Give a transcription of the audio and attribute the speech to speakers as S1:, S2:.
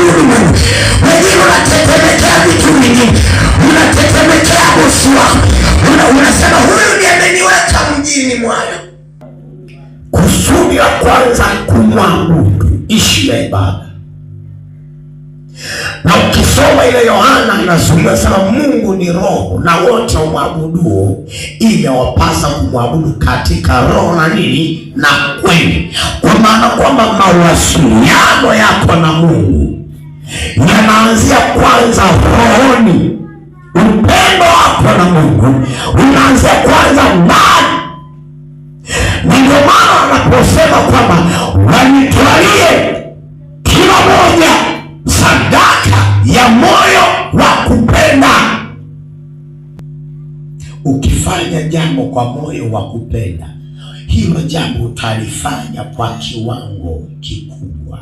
S1: kumwabudu Mungu. Wengine unatetemekea vitu vingine, unatetemekea bosi wako, unasema huyu ndiye ameniweka mjini mwaya. Kusudi la kwanza kumwabudu, ishi ya ibada. Na ukisoma ile Yohana inazungumza sana Mungu ni roho na wote wamwabuduo imewapasa kumwabudu katika roho na nini na kweli. Kwa maana kwamba mawasiliano yako na Mungu yanaanzia kwanza rohoni. Upendo wako na Mungu unaanzia kwanza ndani. Ndio maana anaposema kwamba wanitwalie kila moja sadaka ya moyo wa kupenda. Ukifanya jambo kwa moyo wa kupenda, hilo jambo utalifanya kwa kiwango kikubwa.